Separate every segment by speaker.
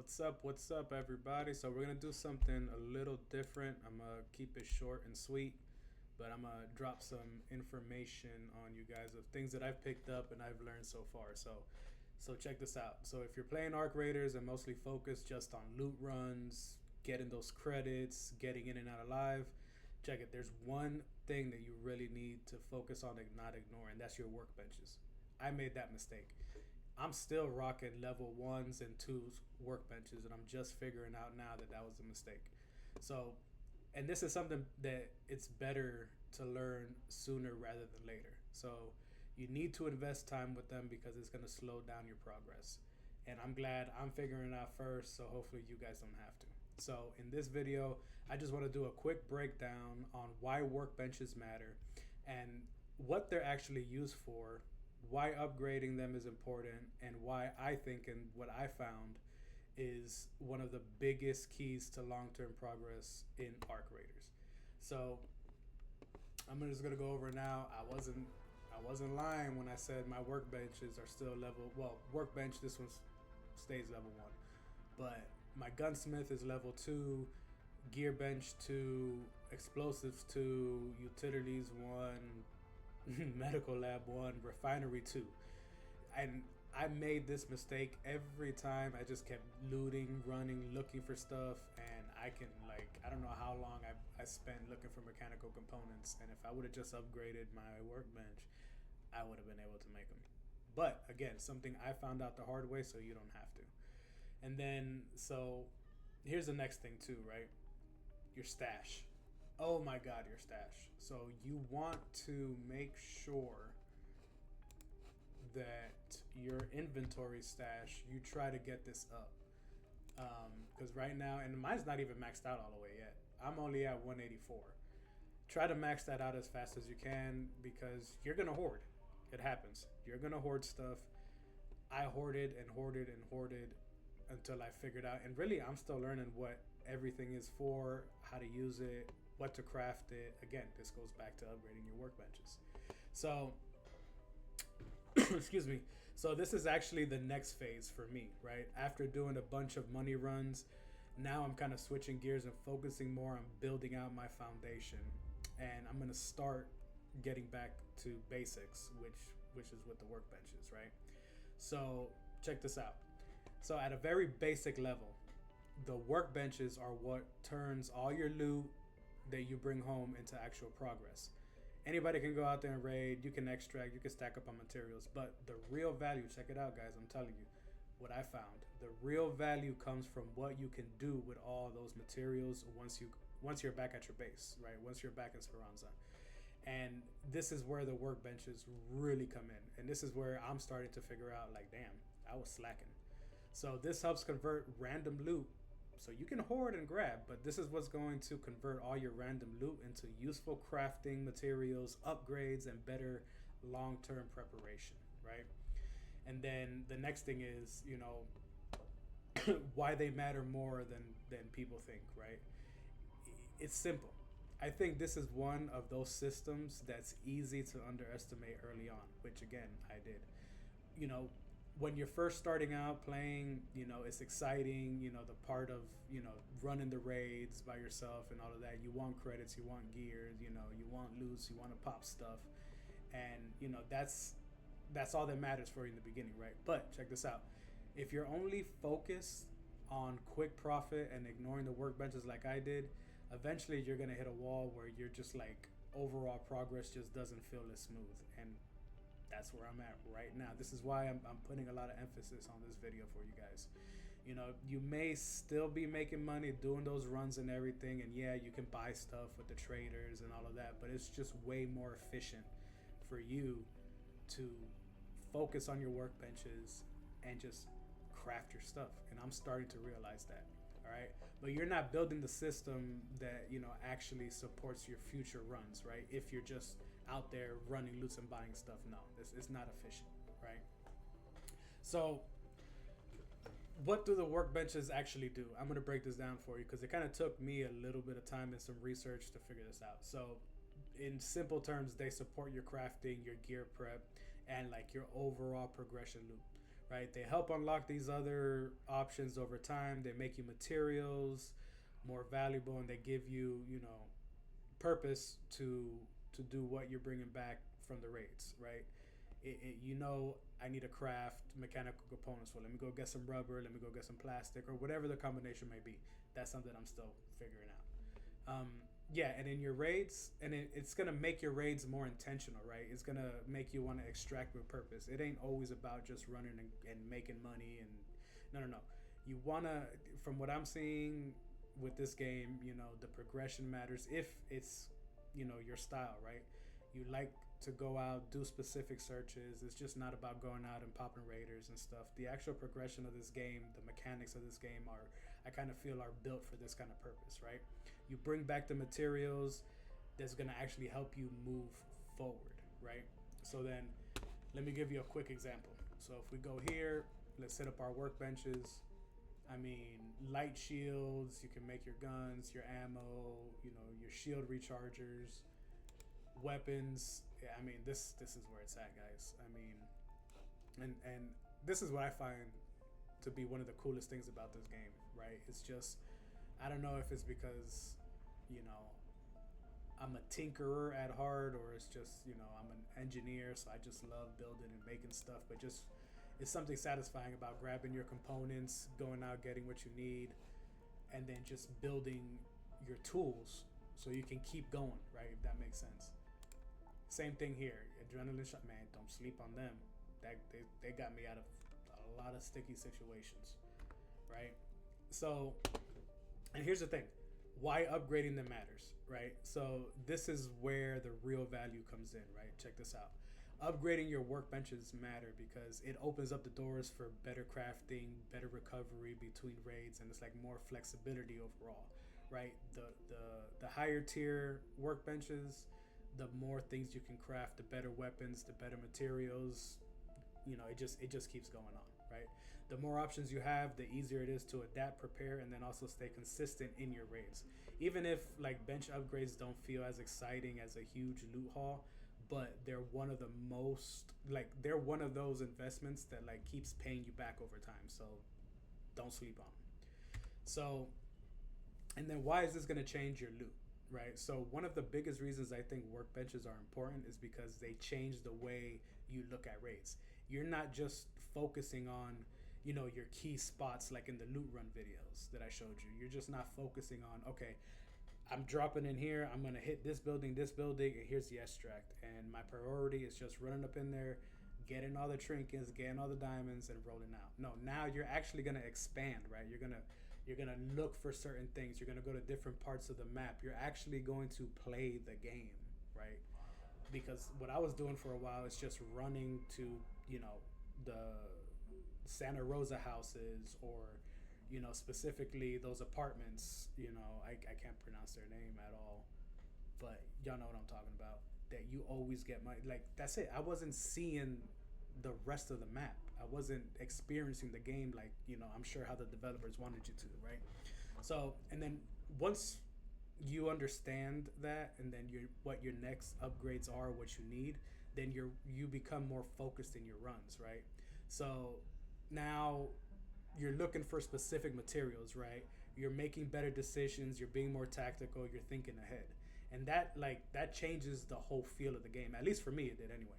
Speaker 1: What's up, everybody? So we're gonna do something a little different. I'm gonna keep it short and sweet, but I'm gonna drop some information on you guys of things that I've picked up and I've learned so far. So check this out. So if you're playing Arc Raiders and mostly focused just on loot runs, getting those credits, getting in and out alive, check it. There's one thing that you really need to focus on and not ignore, and that's your workbenches. I made that mistake. I'm still rocking level ones and twos workbenches, and I'm just figuring out now that that was a mistake. So, and this is something that it's better to learn sooner rather than later. So, you need to invest time with them because it's going to slow down your progress. And I'm glad I'm figuring it out first, so hopefully you guys don't have to. So, in this video, I just want to do a quick breakdown on why workbenches matter and what they're actually used for, why upgrading them is important, and why I think and what I found is one of the biggest keys to long-term progress in Arc Raiders. So I'm just gonna go over now. I wasn't lying when I said my workbenches are still level. Well, workbench this one stays level 1, but my gunsmith is level 2, gear bench 2, explosives 2, utilities 1, medical lab 1, refinery 2. And I made this mistake every time. I just kept looting, running, looking for stuff, and I don't know how long I spent looking for mechanical components, and if I would have just upgraded my workbench, I would have been able to make them. But again, something I found out the hard way, so you don't have to. And then, so here's the next thing too, right? Your stash. Oh my god, your stash. So you want to make sure that your inventory stash, you try to get this up. Because right now, and mine's not even maxed out all the way yet. I'm only at 184. Try to max that out as fast as you can because you're going to hoard. It happens. You're going to hoard stuff. I hoarded and hoarded and hoarded until I figured out. And really, I'm still learning what everything is for, how to use it, what to craft it. Again, this goes back to upgrading your workbenches. So, excuse me. So this is actually the next phase for me, right? After doing a bunch of money runs, now I'm kind of switching gears and focusing more on building out my foundation. And I'm going to start getting back to basics, which is with the workbenches, right? So check this out. So at a very basic level, the workbenches are what turns all your loot that you bring home into actual progress. Anybody can go out there and raid, you can extract, you can stack up on materials, but the real value, check it out guys, I'm telling you what I found. The real value comes from what you can do with all those materials once you're back at your base, right? Once you're back in Speranza. And this is where the workbenches really come in. And this is where I'm starting to figure out, like, damn, I was slacking. So this helps convert random loot. So you can hoard and grab, but this is what's going to convert all your random loot into useful crafting materials, upgrades, and better long-term preparation, right? And then the next thing is, why they matter more than people think, right? It's simple. I think this is one of those systems that's easy to underestimate early on, which again, I did. You know, when you're first starting out playing, it's exciting, the part of, running the raids by yourself and all of that. You want credits, you want gear, you want loot, you want to pop stuff. And, that's all that matters for you in the beginning, right? But check this out. If you're only focused on quick profit and ignoring the workbenches like I did, eventually you're going to hit a wall where you're just like overall progress just doesn't feel as smooth. And that's where I'm at right now. This is why I'm putting a lot of emphasis on this video for you guys. You may still be making money doing those runs and everything, and yeah, you can buy stuff with the traders and all of that, but it's just way more efficient for you to focus on your workbenches and just craft your stuff. And I'm starting to realize that. All right, but you're not building the system that actually supports your future runs, right? If you're just out there running loots and buying stuff, no, this is not efficient, right? So what do the workbenches actually do? I'm going to break this down for you because it kind of took me a little bit of time and some research to figure this out. So in simple terms, they support your crafting, your gear prep, and like your overall progression loop, right? They help unlock these other options over time. They make you materials more valuable, and they give you, you know, purpose to do what you're bringing back from the raids, right? You know, I need to craft mechanical components. Well, let me go get some rubber. Let me go get some plastic, or whatever the combination may be. That's something I'm still figuring out. Yeah, and in your raids, and it's gonna make your raids more intentional, right? It's gonna make you want to extract with purpose. It ain't always about just running and making money. And no. You wanna, from what I'm seeing with this game, you know, the progression matters if it's, you know, your style, right? You like to go out, do specific searches. It's just not about going out and popping raiders and stuff. The actual progression of this game, the mechanics of this game are, I kind of feel, are built for this kind of purpose, right? You bring back the materials that's going to actually help you move forward, right? So then let me give you a quick example. So if we go here, let's set up our workbenches. I mean, light shields, you can make your guns, your ammo, you know, your shield rechargers, weapons. Yeah, I mean, this is where it's at, guys. I mean, and this is what I find to be one of the coolest things about this game, right? It's just, I don't know if it's because, you know, I'm a tinkerer at heart, or it's just, you know, I'm an engineer, so I just love building and making stuff. But just, it's something satisfying about grabbing your components, going out, getting what you need, and then just building your tools so you can keep going, right? If that makes sense. Same thing here. Adrenaline shot, man, don't sleep on them. They got me out of a lot of sticky situations, right? So, and here's the thing. Why upgrading them matters, right? So this is where the real value comes in, right? Check this out. Upgrading your workbenches matter because it opens up the doors for better crafting, better recovery between raids, and it's like more flexibility overall, right? The higher tier workbenches, the more things you can craft, the better weapons, the better materials. You know, it just keeps going on, right? The more options you have, the easier it is to adapt, prepare, and then also stay consistent in your raids. Even if like bench upgrades don't feel as exciting as a huge loot haul, but they're one of the most, like, they're one of those investments that like keeps paying you back over time. So don't sleep on them. So, and then why is this going to change your loot, right? So one of the biggest reasons I think workbenches are important is because they change the way you look at raids. You're not just focusing on, you know, your key spots like in the loot run videos that I showed you. You're just not focusing on, okay, I'm dropping in here, I'm going to hit this building, and here's the extract. And my priority is just running up in there, getting all the trinkets, getting all the diamonds, and rolling out. No, now you're actually going to expand, right? You're going to look for certain things. You're going to go to different parts of the map. You're actually going to play the game, right? Because what I was doing for a while is just running to, you know, the Santa Rosa houses, or, you know, specifically those apartments. You know, I can't pronounce their name at all, but y'all know what I'm talking about. That you always get my, like, that's it. I wasn't seeing the rest of the map. I wasn't experiencing the game like, you know, I'm sure how the developers wanted you to, right? So, and then once you understand that, and then what your next upgrades are, what you need, then you become more focused in your runs, right? So now you're looking for specific materials, right? You're making better decisions, you're being more tactical, you're thinking ahead. And that changes the whole feel of the game. At least for me it did anyway.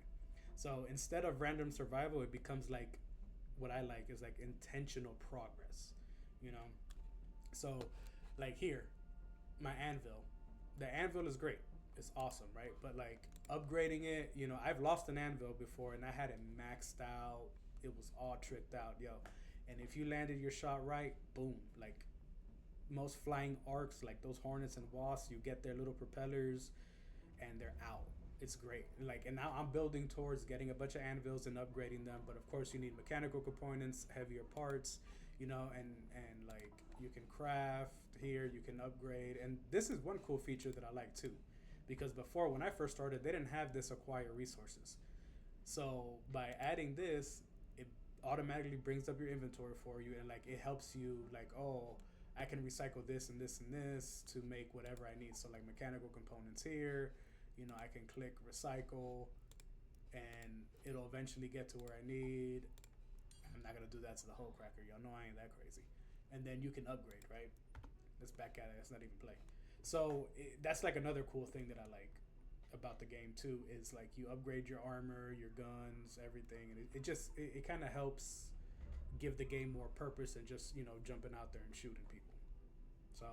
Speaker 1: So instead of random survival, it becomes like, what I like is like intentional progress, you know? So like here, my anvil. The anvil is great. It's awesome, right? But like upgrading it, you know, I've lost an anvil before and I had it maxed out. It was all tricked out, yo. And if you landed your shot right, boom. Like most flying arcs, like those hornets and wasps, you get their little propellers and they're out. It's great. Like, and now I'm building towards getting a bunch of anvils and upgrading them. But of course, you need mechanical components, heavier parts, you know, and like you can craft here, you can upgrade. And this is one cool feature that I like too, because before, when I first started, they didn't have this acquire resources. So by adding this, it automatically brings up your inventory for you, and like it helps you, like, oh, I can recycle this and this and this to make whatever I need. So like mechanical components here, you know, I can click recycle and it'll eventually get to where I need. I'm not gonna do that to the whole cracker. Y'all know I ain't that crazy. And then you can upgrade, right? Let's back at it. Let's not even play. So that's like another cool thing that I like about the game too is like you upgrade your armor, your guns, everything, and it just it kind of helps give the game more purpose than just jumping out there and shooting people. So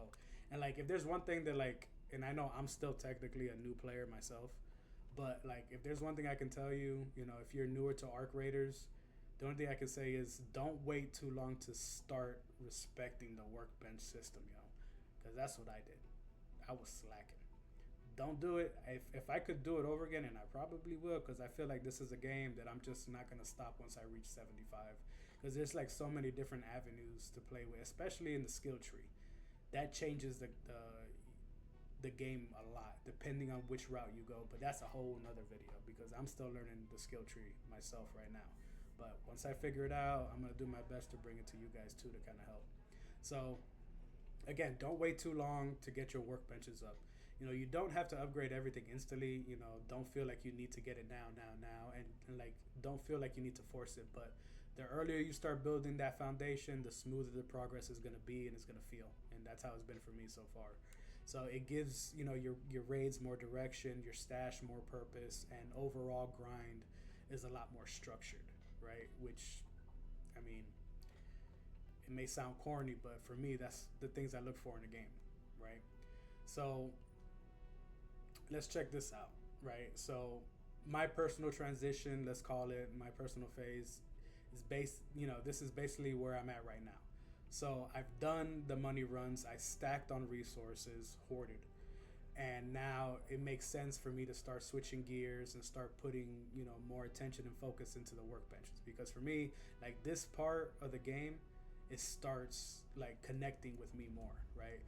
Speaker 1: and like if there's one thing that like and I know I'm still technically a new player myself, but like if there's one thing I can tell you, if you're newer to Arc Raiders, the only thing I can say is don't wait too long to start respecting the workbench system, because that's what I did. I was slacking. Don't do it. If I could do it over again, and I probably will, because I feel like this is a game that I'm just not going to stop once I reach 75. Because there's like so many different avenues to play with, especially in the skill tree. That changes the game a lot, depending on which route you go. But that's a whole nother video, because I'm still learning the skill tree myself right now. But once I figure it out, I'm going to do my best to bring it to you guys too to kind of help. So, again, don't wait too long to get your workbenches up. You don't have to upgrade everything instantly. Don't feel like you need to get it now, and like don't feel like you need to force it. But the earlier you start building that foundation, the smoother the progress is going to be and it's going to feel. And that's how it's been for me so far. So it gives your raids more direction, your stash more purpose, and overall grind is a lot more structured, right? Which, I mean, it may sound corny, but for me, that's the things I look for in a game, right? So let's check this out, right? So my personal transition, let's call it my personal phase, is this is basically where I'm at right now. So I've done the money runs, I stacked on resources, hoarded, and now it makes sense for me to start switching gears and start putting more attention and focus into the workbenches, because for me, like this part of the game, it starts like connecting with me more, right?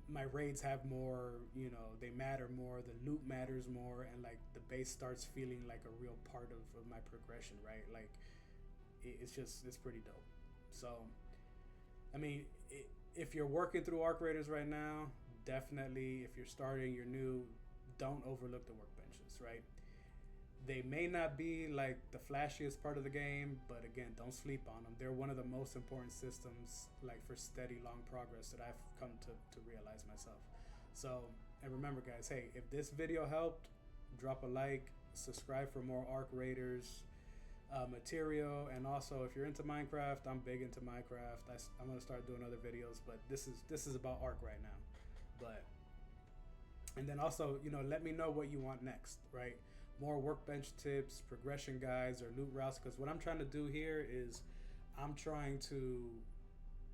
Speaker 1: My raids have more, they matter more, the loot matters more, and like the base starts feeling like a real part of my progression, right? Like it's pretty dope. So I mean, if you're working through Arc Raiders right now, definitely, if you're starting, you're new, don't overlook the workbenches, right? They may not be like the flashiest part of the game, but again, don't sleep on them. They're one of the most important systems, like for steady, long progress, that I've come to realize myself. So, and remember, guys, hey, if this video helped, drop a like, subscribe for more Arc Raiders material, and also if you're into Minecraft, I'm big into Minecraft. I'm gonna start doing other videos, but this is about Arc right now. But and then also, let me know what you want next, right? More workbench tips, progression guides, or loot routes. Because what I'm trying to do here is I'm trying to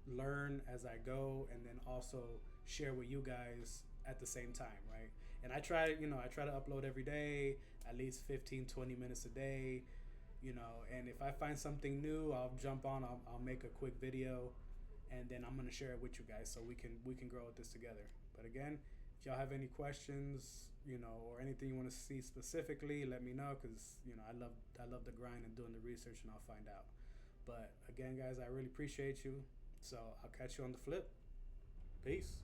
Speaker 1: learn as I go, and then also share with you guys at the same time, right? And I try to upload every day, at least 15-20 minutes a day, and if I find something new, I'll jump on, I'll make a quick video, and then I'm going to share it with you guys so we can grow with this together. But again, if y'all have any questions, or anything you want to see specifically, let me know, because I love the grind and doing the research, and I'll find out. But again, guys, I really appreciate you. So I'll catch you on the flip. Peace.